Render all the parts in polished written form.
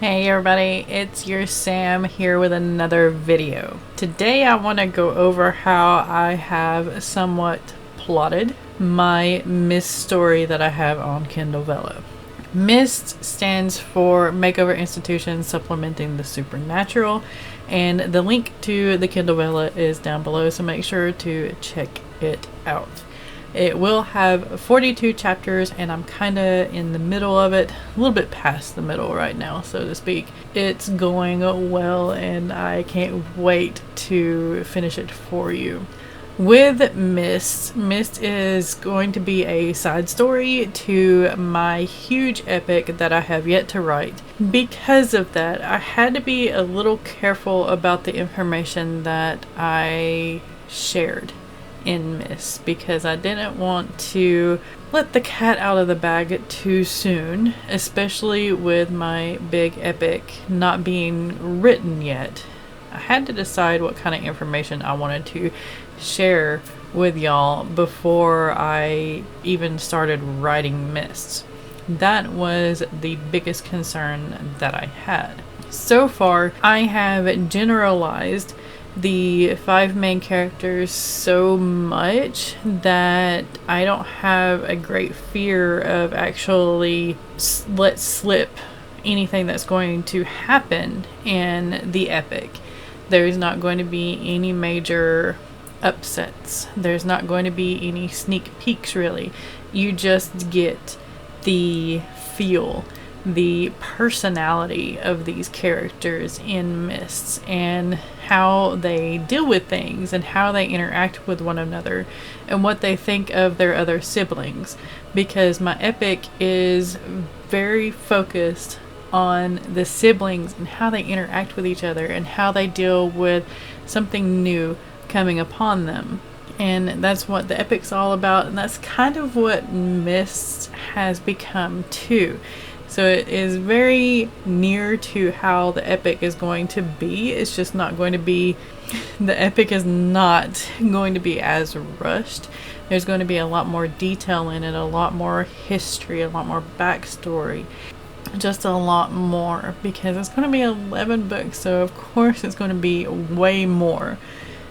Hey everybody, it's your Sam here with another video. Today I want to go over how I have somewhat plotted my MIST story that I have on Kindle Vella. MIST stands for Makeover Institution Supplementing the Supernatural, and the link to the Kindle Vella is down below, so make sure to check it out. It will have 42 chapters, and I'm kind of in the middle of it, a little bit past the middle right now, so to speak. It's going well, and I can't wait to finish it for you. With MIST is going to be a side story to my huge epic that I have yet to write. Because of that, I had to be a little careful about the information that I shared in MIST, because I didn't want to let the cat out of the bag too soon, especially with my big epic not being written yet. I had to decide what kind of information I wanted to share with y'all before I even started writing MIST. That was the biggest concern that I had. So far, I have generalized the 5 main characters so much that I don't have a great fear of actually let slip anything that's going to happen in the epic. There's not going to be any major upsets. There's not going to be any sneak peeks, really. You just get the feel, the personality of these characters in MIST and how they deal with things and how they interact with one another and what they think of their other siblings, because my epic is very focused on the siblings and how they interact with each other and how they deal with something new coming upon them. And that's what the epic's all about, and that's kind of what MIST has become too. So it is very near to how the epic is going to be. It's just not going to be, the epic is not going to be as rushed. There's going to be a lot more detail in it, a lot more history, a lot more backstory, just a lot more, because it's going to be 11 books, so of course it's going to be way more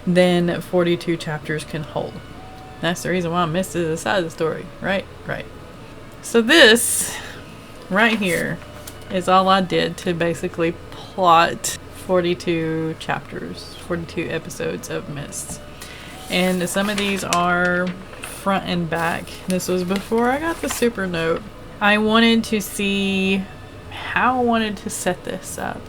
than 42 chapters can hold. That's the reason why MIST is a side story, right? Right. So this right here is all I did to basically plot 42 chapters, 42 episodes of MIST. And some of these are front and back. This was before I got the super note. I wanted to see how I wanted to set this up.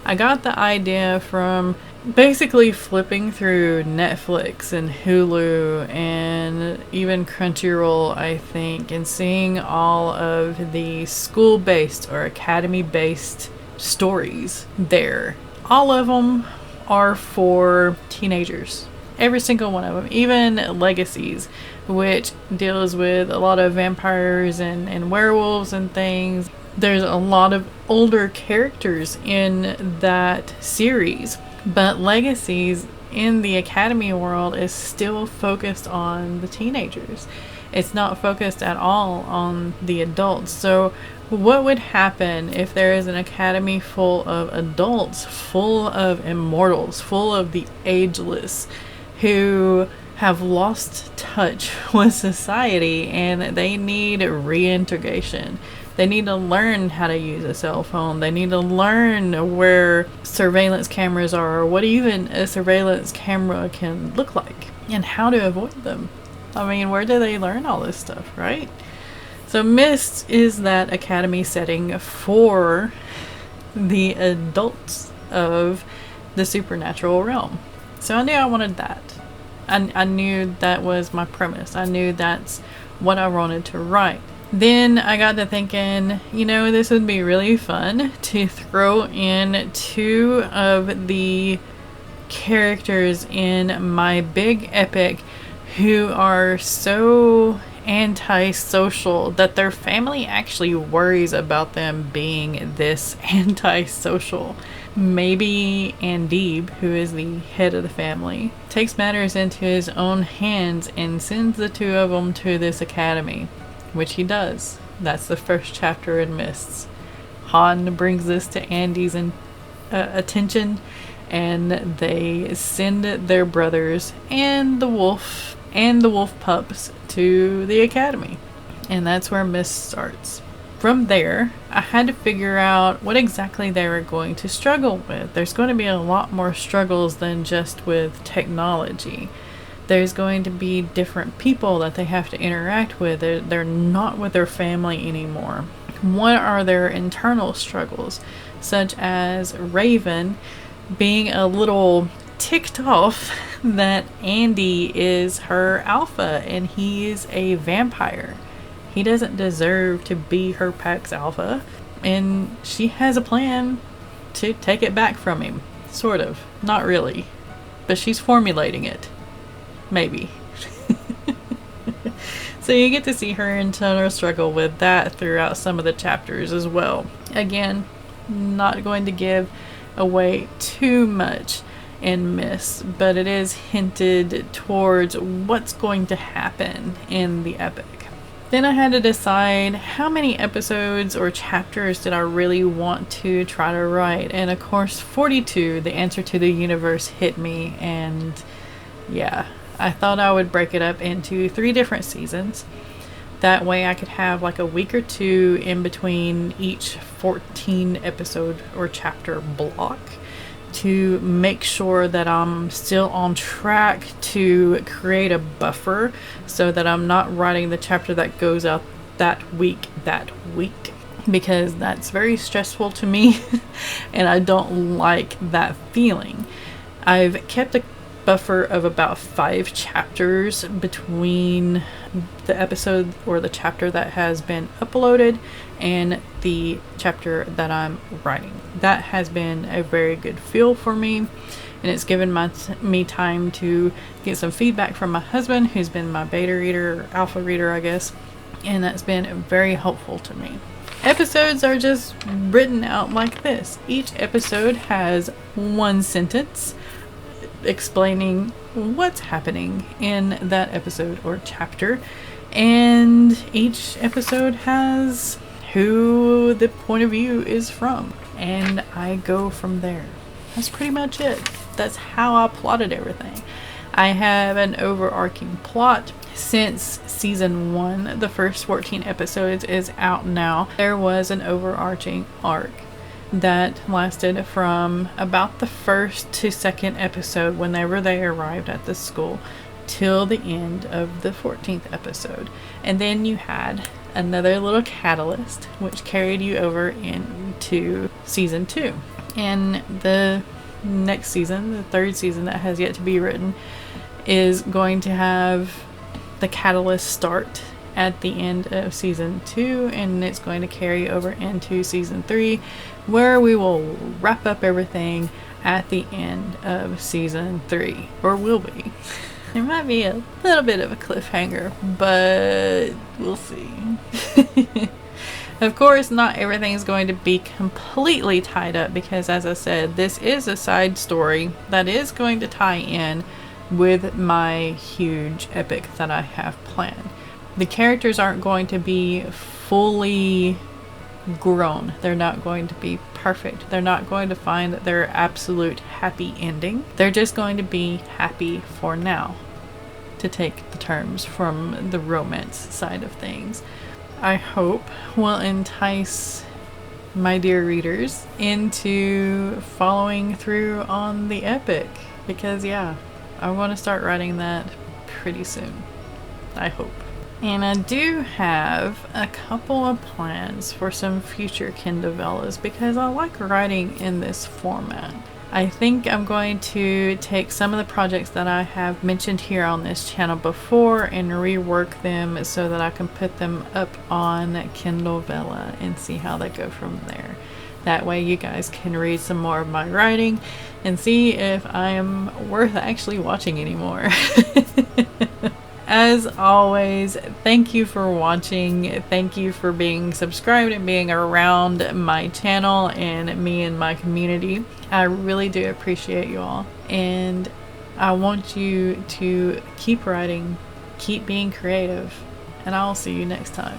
I got the idea from basically flipping through Netflix and Hulu and even Crunchyroll, I think, and seeing all of the school-based or academy-based stories there. All of them are for teenagers. Every single one of them. Even Legacies, which deals with a lot of vampires and werewolves and things. There's a lot of older characters in that series. But Legacies in the academy world is still focused on the teenagers. It's not focused at all on the adults. So what would happen if there is an academy full of adults, full of immortals, full of the ageless, who have lost touch with society and they need reintegration? They need to learn how to use a cell phone. They need to learn where surveillance cameras are, or what even a surveillance camera can look like, and how to avoid them. I mean, where do they learn all this stuff, right? So MIST is that academy setting for the adults of the supernatural realm. So I knew I wanted that. I knew that was my premise. I knew that's what I wanted to write. Then I got to thinking, you know, this would be really fun to throw in 2 of the characters in my big epic who are so antisocial that their family actually worries about them being this antisocial. Maybe Andib, who is the head of the family, takes matters into his own hands and sends the 2 of them to this academy. Which he does. That's the first chapter in MIST. Han brings this to Andy's attention, and they send their brothers and the wolf pups to the academy. And that's where Mist starts. From there, I had to figure out what exactly they were going to struggle with. There's going to be a lot more struggles than just with technology. There's going to be different people that they have to interact with. They're not with their family anymore. What are their internal struggles, such as Raven being a little ticked off that Andy is her alpha and he is a vampire. He doesn't deserve to be her pack's alpha, and she has a plan to take it back from him. Sort of. Not really. But she's formulating it. Maybe. So you get to see her internal struggle with that throughout some of the chapters as well. Again, not going to give away too much in Mists, but it is hinted towards what's going to happen in the epic. Then I had to decide how many episodes or chapters did I really want to try to write. And of course, 42, the answer to the universe, hit me. And yeah, I thought I would break it up into 3 different seasons. That way I could have like a week or 2 in between each 14 episode or chapter block to make sure that I'm still on track to create a buffer so that I'm not writing the chapter that goes out that week, because that's very stressful to me and I don't like that feeling. I've kept a buffer of about 5 chapters between the episode or the chapter that has been uploaded and the chapter that I'm writing. That has been a very good feel for me, and it's given me time to get some feedback from my husband, who's been my beta reader or alpha reader, I guess, and that's been very helpful to me. Episodes are just written out like this. Each episode has 1 sentence explaining what's happening in that episode or chapter, and each episode has who the point of view is from, and I go from there. That's pretty much it. That's how I plotted everything. I have an overarching plot. Since season 1, the first 14 episodes is out now, there was an overarching arc that lasted from about the 1st to 2nd episode whenever they arrived at the school till the end of the 14th episode. And then you had another little catalyst which carried you over into season 2. And the next season, the 3rd season that has yet to be written, is going to have the catalyst start at the end of season 2, and it's going to carry over into season 3, where we will wrap up everything at the end of season 3, or will be. There might be a little bit of a cliffhanger, but we'll see. Of course, not everything is going to be completely tied up, because as I said, this is a side story that is going to tie in with my huge epic that I have planned. The characters aren't going to be fully grown. They're not going to be perfect. They're not going to find their absolute happy ending. They're just going to be happy for now, to take the terms from the romance side of things. I hope will entice my dear readers into following through on the epic, because yeah, I want to start writing that pretty soon, I hope. And I do have a couple of plans for some future Kindle Vellas, because I like writing in this format. I think I'm going to take some of the projects that I have mentioned here on this channel before and rework them so that I can put them up on Kindle Vella and see how they go from there. That way you guys can read some more of my writing and see if I am worth actually watching anymore. As always, thank you for watching. Thank you for being subscribed and being around my channel and me and my community. I really do appreciate you all. And I want you to keep writing, keep being creative, and I'll see you next time.